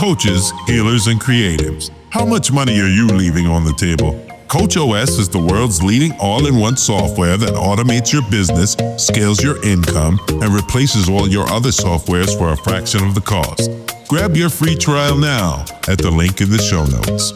coaches, healers, and creatives. How much money are you leaving on the table? CoachOS is the world's leading all-in-one software that automates your business, scales your income, and replaces all your other softwares for a fraction of the cost. Grab your free trial now at the link in the show notes.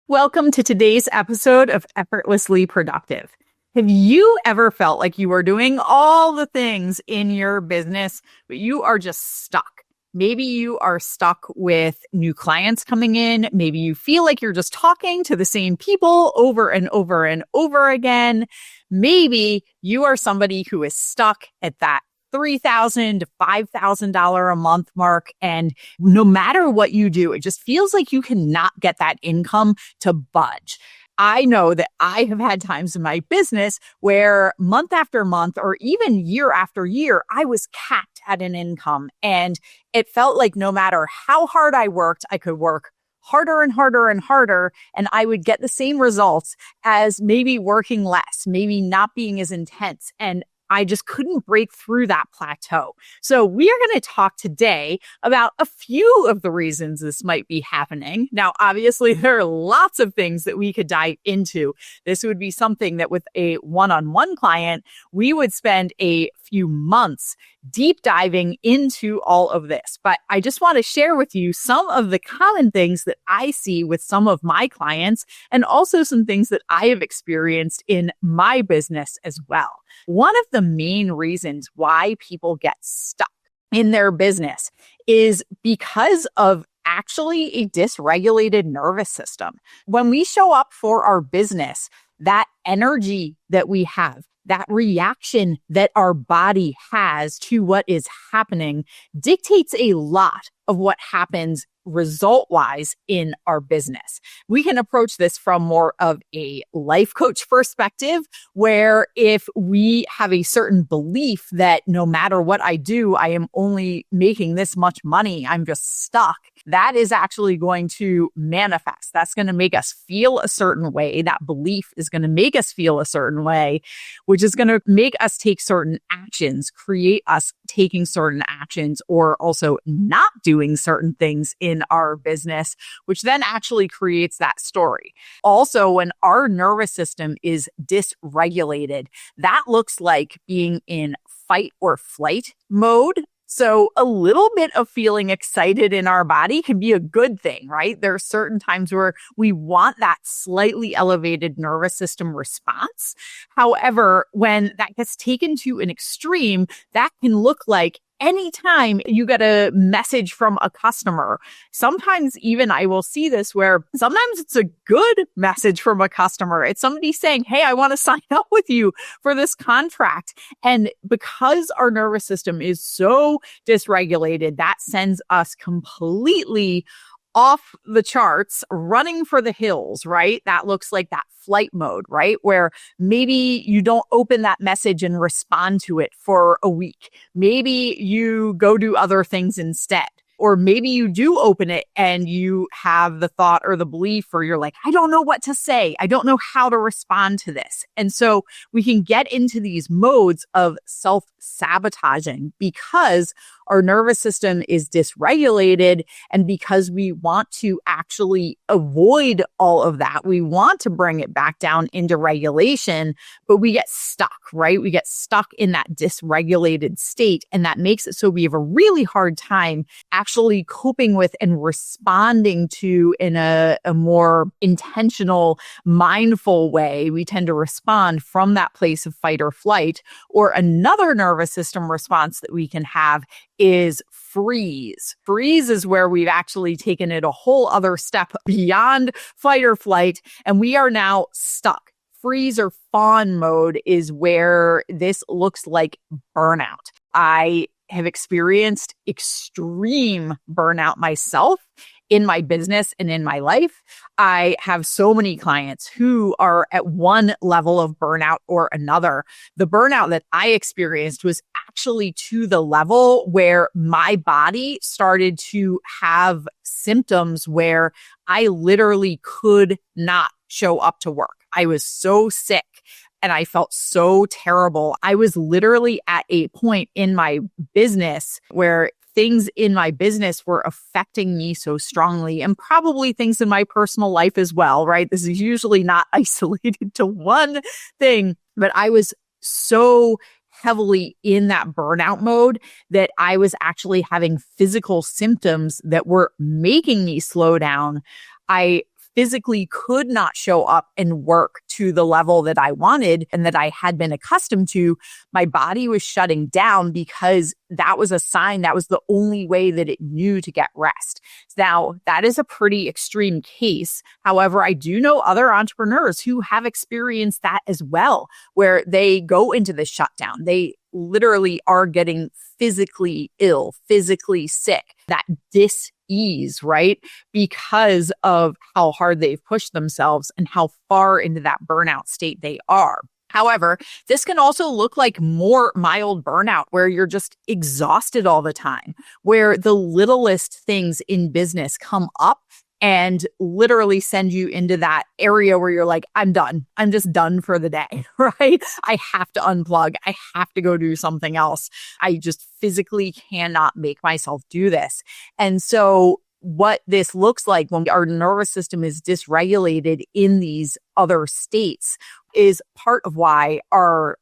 Welcome to today's episode of Effortlessly Productive. Have you ever felt like you are doing all the things in your business, but you are just stuck? Maybe you are stuck with new clients coming in. Maybe you feel like you're just talking to the same people over and over and over again. Maybe you are somebody who is stuck at that $3,000 to $5,000 a month mark. And no matter what you do, it just feels like you cannot get that income to budge. I know that I have had times in my business where month after month or even year after year, I was capped at an income. And it felt like no matter how hard I worked, I could work harder and harder and harder, and I would get the same results as maybe working less, maybe not being as intense. And I just couldn't break through that plateau. So we are going to talk today about a few of the reasons this might be happening. Now, obviously, there are lots of things that we could dive into. This would be something that with a one-on-one client, we would spend a few months deep diving into all of this. But I just want to share with you some of the common things that I see with some of my clients and also some things that I have experienced in my business as well. One of the main reasons why people get stuck in their business is because of actually a dysregulated nervous system. When we show up for our business, that energy that we have, that reaction that our body has to what is happening dictates a lot of what happens result-wise in our business. We can approach this from more of a life coach perspective, where if we have a certain belief that no matter what I do, I am only making this much money, I'm just stuck, that is actually going to manifest. That's going to make us feel a certain way. That belief is going to make us feel a certain way, which is going to make us take certain actions, create us taking certain actions, or also not doing certain things in our business, which then actually creates that story. Also, when our nervous system is dysregulated, that looks like being in fight or flight mode. So a little bit of feeling excited in our body can be a good thing, right? There are certain times where we want that slightly elevated nervous system response. However, when that gets taken to an extreme, that can look like anytime you get a message from a customer. Sometimes even I will see this where sometimes it's a good message from a customer. It's somebody saying, hey, I want to sign up with you for this contract. And because our nervous system is so dysregulated, that sends us completely off the charts, running for the hills, right? That looks like that flight mode, right? Where maybe you don't open that message and respond to it for a week. Maybe you go do other things instead. Or maybe you do open it and you have the thought or the belief, or you're like, I don't know what to say. I don't know how to respond to this. And so we can get into these modes of self-sabotaging because our nervous system is dysregulated, and because we want to actually avoid all of that, we want to bring it back down into regulation, but we get stuck, right? We get stuck in that dysregulated state, and that makes it so we have a really hard time actually coping with and responding to in a more intentional, mindful way. We tend to respond from that place of fight or flight. Or another nervous system response that we can have is freeze. Freeze is where we've actually taken it a whole other step beyond fight or flight, and we are now stuck. Freeze or fawn mode is where this looks like burnout. I have experienced extreme burnout myself in my business and in my life. I have so many clients who are at one level of burnout or another. The burnout that I experienced was actually to the level where my body started to have symptoms where I literally could not show up to work. I was so sick and I felt so terrible. I was literally at a point in my business where things in my business were affecting me so strongly, and probably things in my personal life as well, right? This is usually not isolated to one thing, but I was so heavily in that burnout mode that I was actually having physical symptoms that were making me slow down. I physically could not show up and work to the level that I wanted and that I had been accustomed to. My body was shutting down because that was a sign. That was the only way that it knew to get rest. Now, that is a pretty extreme case. However, I do know other entrepreneurs who have experienced that as well, where they go into the shutdown. They literally are getting physically ill, physically sick, that dis-ease, right? Because of how hard they've pushed themselves and how far into that burnout state they are. However, this can also look like more mild burnout where you're just exhausted all the time, where the littlest things in business come up and literally send you into that area where you're like, I'm done. I'm just done for the day, right? I have to unplug. I have to go do something else. I just physically cannot make myself do this. And so what this looks like when our nervous system is dysregulated in these other states is part of why our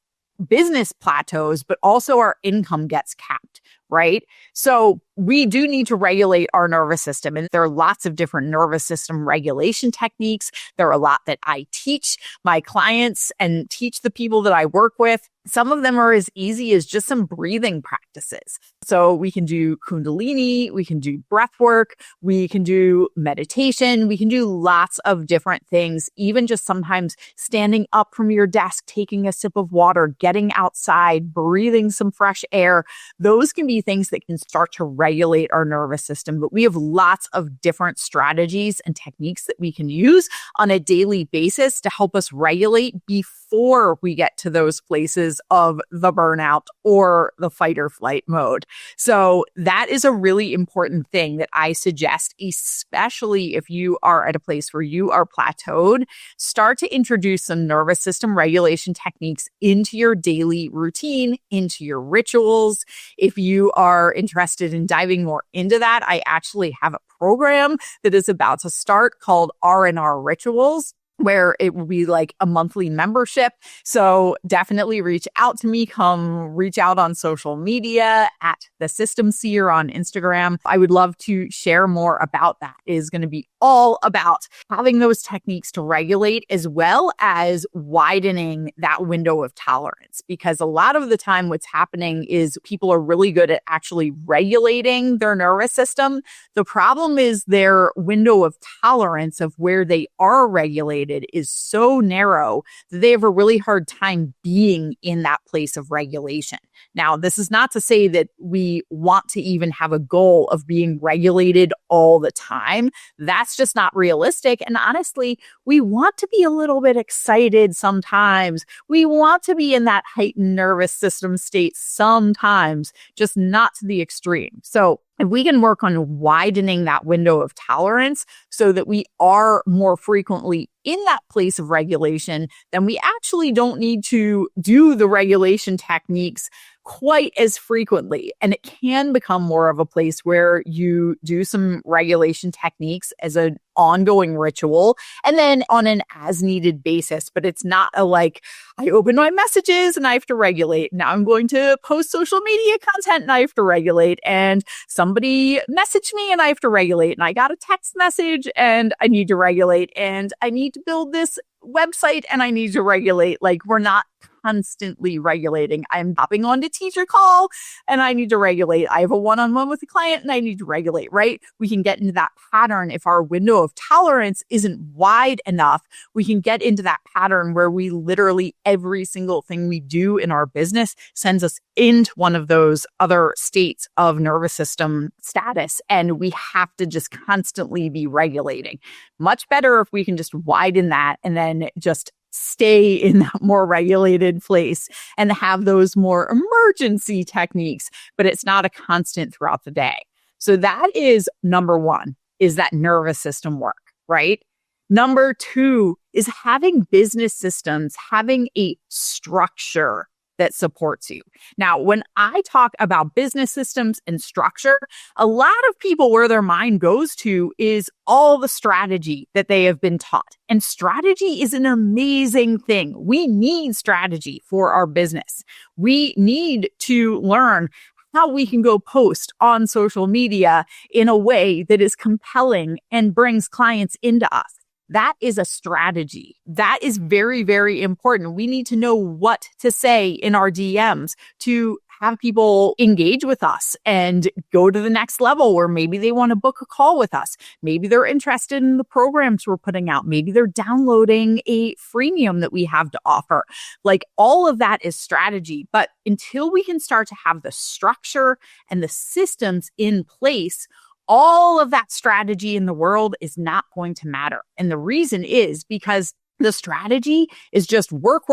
business plateaus, but also our income gets capped, right? So we do need to regulate our nervous system. And there are lots of different nervous system regulation techniques. There are a lot that I teach my clients and teach the people that I work with. Some of them are as easy as just some breathing practices. So we can do Kundalini, we can do breath work, we can do meditation, we can do lots of different things, even just sometimes standing up from your desk, taking a sip of water, getting outside, breathing some fresh air. Those can be things that can start to regulate our nervous system. But we have lots of different strategies and techniques that we can use on a daily basis to help us regulate before we get to those places of the burnout or the fight or flight mode. So that is a really important thing that I suggest, especially if you are at a place where you are plateaued. Start to introduce some nervous system regulation techniques into your daily routine, into your rituals. If you are interested in diving more into that, I actually have a program that is about to start called R&R Rituals, where it will be like a monthly membership. So definitely reach out to me. Come reach out on social media at The System Seer on Instagram. I would love to share more about that. It is going to be all about having those techniques to regulate as well as widening that window of tolerance. Because a lot of the time what's happening is people are really good at actually regulating their nervous system. The problem is their window of tolerance of where they are regulated is so narrow that they have a really hard time being in that place of regulation. Now, this is not to say that we want to even have a goal of being regulated all the time. That's just not realistic. And honestly, we want to be a little bit excited sometimes. We want to be in that heightened nervous system state sometimes, just not to the extreme. So if we can work on widening that window of tolerance so that we are more frequently in that place of regulation, then we actually don't need to do the regulation techniques quite as frequently. And it can become more of a place where you do some regulation techniques as an ongoing ritual and then on an as needed basis. But it's not a like, I open my messages and I have to regulate. Now I'm going to post social media content and I have to regulate. And somebody messaged me and I have to regulate. And I got a text message and I need to regulate. And I need to build this website and I need to regulate. Like, we're not constantly regulating. I'm hopping on to teacher call and I need to regulate. I have a one-on-one with a client and I need to regulate, right? We can get into that pattern. If our window of tolerance isn't wide enough, we can get into that pattern where we literally every single thing we do in our business sends us into one of those other states of nervous system status. And we have to just constantly be regulating. Much better if we can just widen that and then just stay in that more regulated place and have those more emergency techniques, but it's not a constant throughout the day. So that is number one, is that nervous system work, right? Number two is having business systems, having a structure that supports you. Now, when I talk about business systems and structure, a lot of people where their mind goes to is all the strategy that they have been taught. And strategy is an amazing thing. We need strategy for our business. We need to learn how we can go post on social media in a way that is compelling and brings clients into us. That is a strategy. That is very, very important. We need to know what to say in our DMs to have people engage with us and go to the next level where maybe they want to book a call with us. Maybe they're interested in the programs we're putting out. Maybe they're downloading a freemium that we have to offer. Like all of that is strategy. But until we can start to have the structure and the systems in place, all of that strategy in the world is not going to matter. And the reason is because the strategy is just work,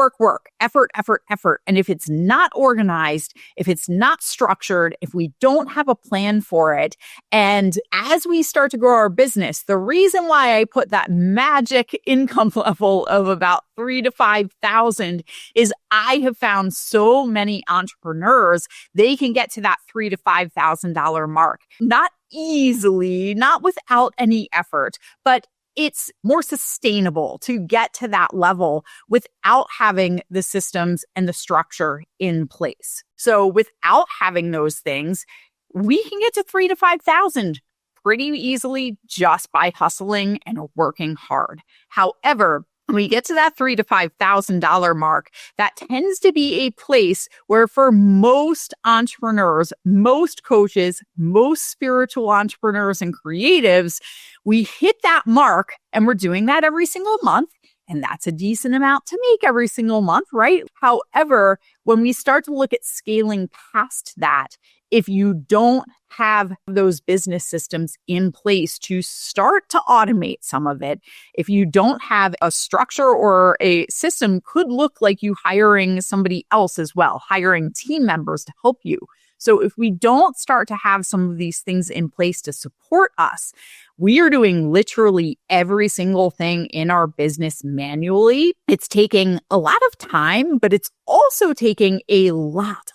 effort. And if it's not organized, if it's not structured, if we don't have a plan for it, and as we start to grow our business, the reason why I put that magic income level of about 3,000 to 5,000 is I have found so many entrepreneurs, they can get to that $3,000 to $5,000 mark. Not easily, not without any effort, but it's more sustainable to get to that level without having the systems and the structure in place. So without having those things, we can get to 3,000 to 5,000 pretty easily just by hustling and working hard. However, when we get to that $3,000 to $5,000 mark, that tends to be a place where for most entrepreneurs, most coaches, most spiritual entrepreneurs and creatives, we hit that mark and we're doing that every single month. And that's a decent amount to make every single month, right? However, when we start to look at scaling past that, if you don't have those business systems in place to start to automate some of it, if you don't have a structure or a system, could look like you hiring somebody else as well, hiring team members to help you. So if we don't start to have some of these things in place to support us, we are doing literally every single thing in our business manually. It's taking a lot of time, but it's also taking a lot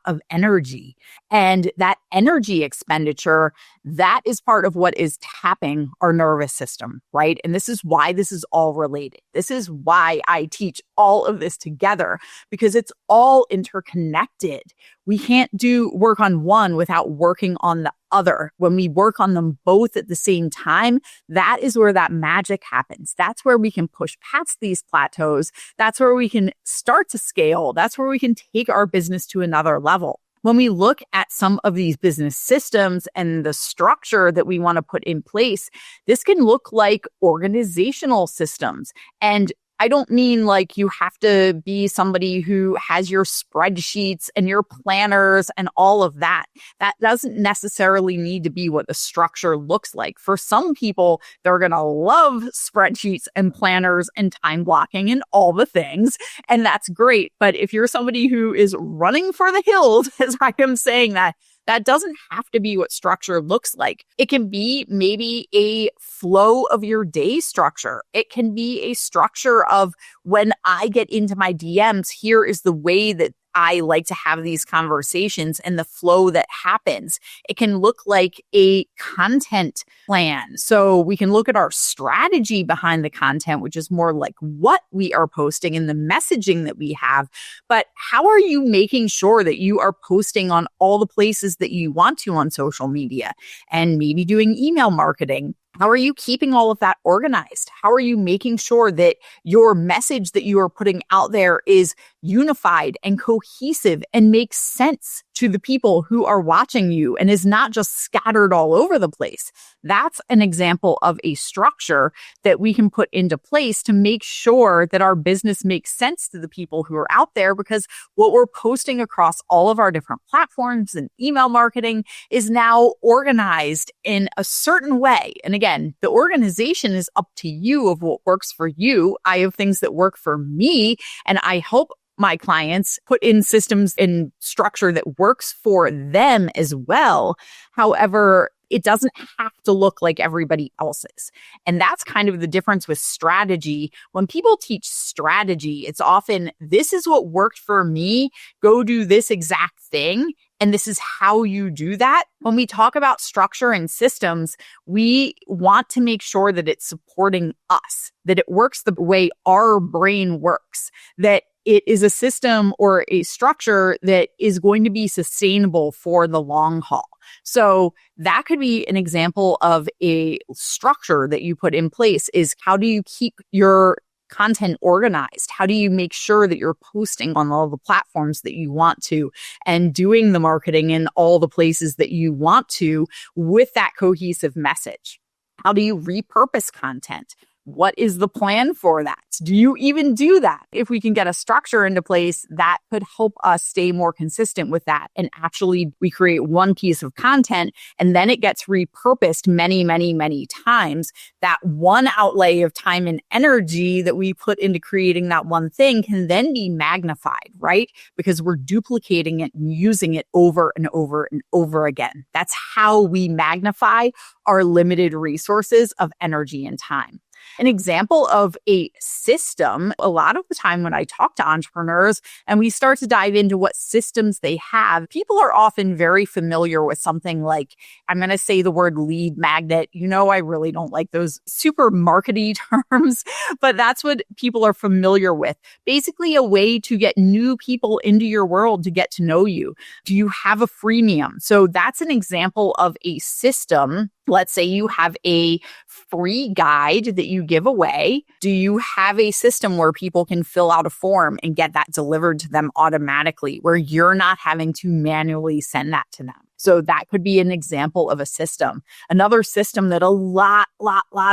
of energy. And that energy expenditure, that is part of what is tapping our nervous system, right? And this is why this is all related. This is why I teach all of this together, because it's all interconnected. We can't do work on one without working on the other. When we work on them both at the same time, that is where that magic happens. That's where we can push past these plateaus. That's where we can start to scale. That's where we can take our business to another level. When we look at some of these business systems and the structure that we want to put in place, this can look like organizational systems. And I don't mean like you have to be somebody who has your spreadsheets and your planners and all of that. That doesn't necessarily need to be what the structure looks like. For some people, they're going to love spreadsheets and planners and time blocking and all the things. And that's great. But if you're somebody who is running for the hills, as I am saying that doesn't have to be what structure looks like. It can be maybe a flow of your day structure. It can be a structure of when I get into my DMs, here is the way that I like to have these conversations and the flow that happens. It can look like a content plan. So we can look at our strategy behind the content, which is more like what we are posting and the messaging that we have. But how are you making sure that you are posting on all the places that you want to on social media and maybe doing email marketing? How are you keeping all of that organized? How are you making sure that your message that you are putting out there is unified and cohesive and makes sense to the people who are watching you and is not just scattered all over the place? That's an example of a structure that we can put into place to make sure that our business makes sense to the people who are out there, because what we're posting across all of our different platforms and email marketing is now organized in a certain way. And again, the organization is up to you of what works for you. I have things that work for me, and I help my clients put in systems and structure that works for them as well. However, It doesn't have to look like everybody else's. And that's kind of the difference with strategy. When people teach strategy, it's often, this is what worked for me. Go do this exact thing. And this is how you do that. When we talk about structure and systems, we want to make sure that it's supporting us, that it works the way our brain works, that it is a system or a structure that is going to be sustainable for the long haul. So that could be an example of a structure that you put in place is, how do you keep your content organized? How do you make sure that you're posting on all the platforms that you want to and doing the marketing in all the places that you want to with that cohesive message? How do you repurpose content? What is the plan for that? Do you even do that? If we can get a structure into place, that could help us stay more consistent with that. And actually, we create one piece of content and then it gets repurposed many, many, many times. That one outlay of time and energy that we put into creating that one thing can then be magnified, right? Because we're duplicating it and using it over and over and over again. That's how we magnify our limited resources of energy and time. An example of a system, a lot of the time when I talk to entrepreneurs and we start to dive into what systems they have, people are often very familiar with something like, I'm going to say the word lead magnet. I really don't like those super markety terms, but that's what people are familiar with. Basically a way to get new people into your world to get to know you. Do you have a freemium? So that's an example of a system. Let's say you have a free guide that you give away. Do you have a system where people can fill out a form and get that delivered to them automatically, where you're not having to manually send that to them? So that could be an example of a system. Another system that a lot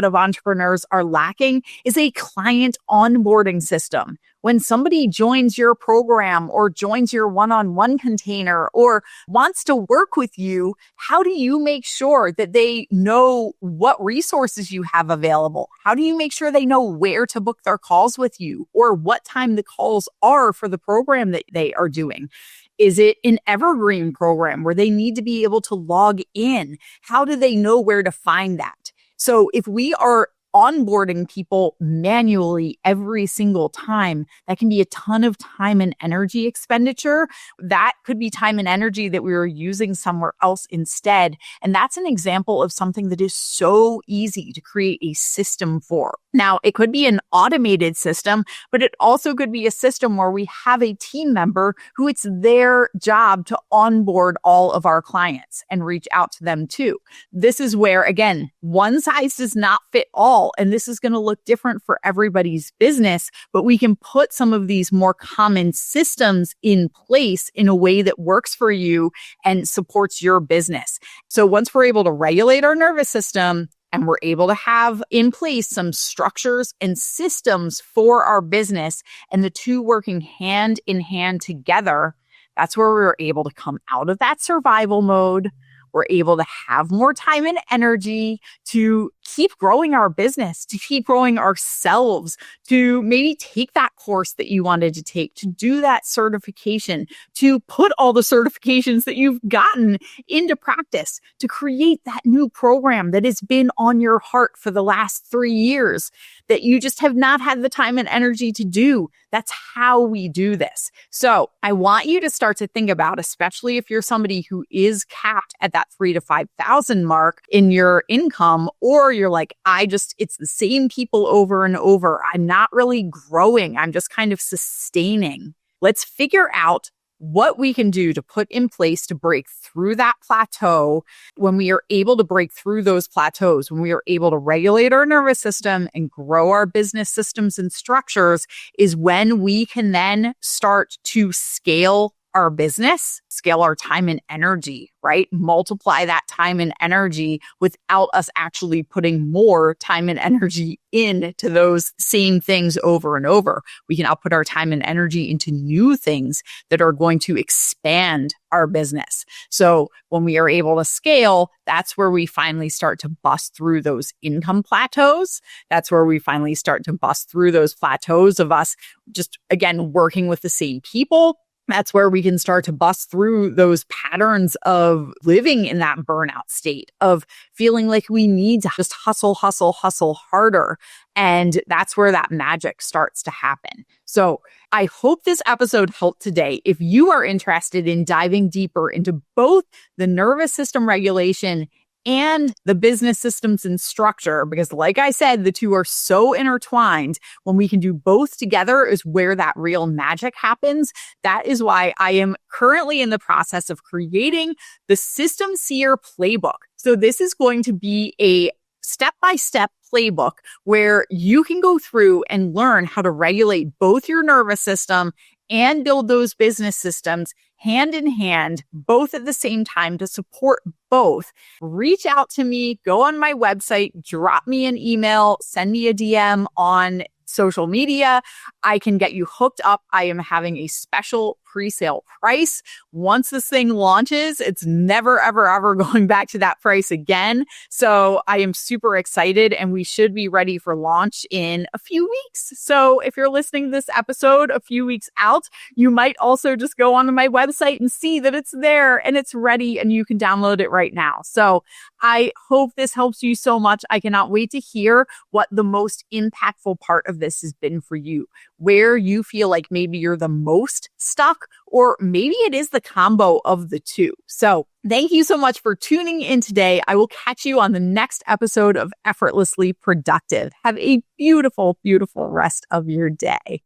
of entrepreneurs are lacking is a client onboarding system. When somebody joins your program or joins your one-on-one container or wants to work with you, how do you make sure that they know what resources you have available? How do you make sure they know where to book their calls with you or what time the calls are for the program that they are doing? Is it an evergreen program where they need to be able to log in? How do they know where to find that? So if we are onboarding people manually every single time, that can be a ton of time and energy expenditure. That could be time and energy that we were using somewhere else instead. And that's an example of something that is so easy to create a system for. Now, it could be an automated system, but it also could be a system where we have a team member who it's their job to onboard all of our clients and reach out to them too. This is where, again, one size does not fit all. And this is going to look different for everybody's business, but we can put some of these more common systems in place in a way that works for you and supports your business. So once we're able to regulate our nervous system and we're able to have in place some structures and systems for our business and the two working hand in hand together, that's where we're able to come out of that survival mode. We're able to have more time and energy to keep growing our business, to keep growing ourselves, to maybe take that course that you wanted to take, to do that certification, to put all the certifications that you've gotten into practice, to create that new program that has been on your heart for the last 3 years that you just have not had the time and energy to do. That's how we do this. So I want you to start to think about, especially if you're somebody who is capped at that 3,000 to 5,000 mark in your income, or you're like, it's the same people over and over. I'm not really growing. I'm just kind of sustaining. Let's figure out what we can do to put in place to break through that plateau. When we are able to break through those plateaus, when we are able to regulate our nervous system and grow our business systems and structures, is when we can then start to scale our business, scale our time and energy, right? Multiply that time and energy without us actually putting more time and energy into those same things over and over. We can output our time and energy into new things that are going to expand our business. So when we are able to scale, that's where we finally start to bust through those income plateaus. That's where we finally start to bust through those plateaus of us just, again, working with the same people, That's where we can start to bust through those patterns of living in that burnout state, of feeling like we need to just hustle, hustle, hustle harder. And that's where that magic starts to happen. So I hope this episode helped today. If you are interested in diving deeper into both the nervous system regulation and the business systems and structure, because like I said, the two are so intertwined. When we can do both together is where that real magic happens. That is why I am currently in the process of creating the System Seer Playbook. So this is going to be a step-by-step playbook where you can go through and learn how to regulate both your nervous system and build those business systems hand in hand, both at the same time to support both. Reach out to me, go on my website, drop me an email, send me a DM on social media. I can get you hooked up. I am having a special pre-sale price. Once this thing launches, it's never, ever, ever going back to that price again. So I am super excited and we should be ready for launch in a few weeks. So if you're listening to this episode a few weeks out, you might also just go onto my website and see that it's there and it's ready and you can download it right now. So I hope this helps you so much. I cannot wait to hear what the most impactful part of this has been for you, where you feel like maybe you're the most stuck, or maybe it is the combo of the two. So thank you so much for tuning in today. I will catch you on the next episode of Effortlessly Productive. Have a beautiful, beautiful rest of your day.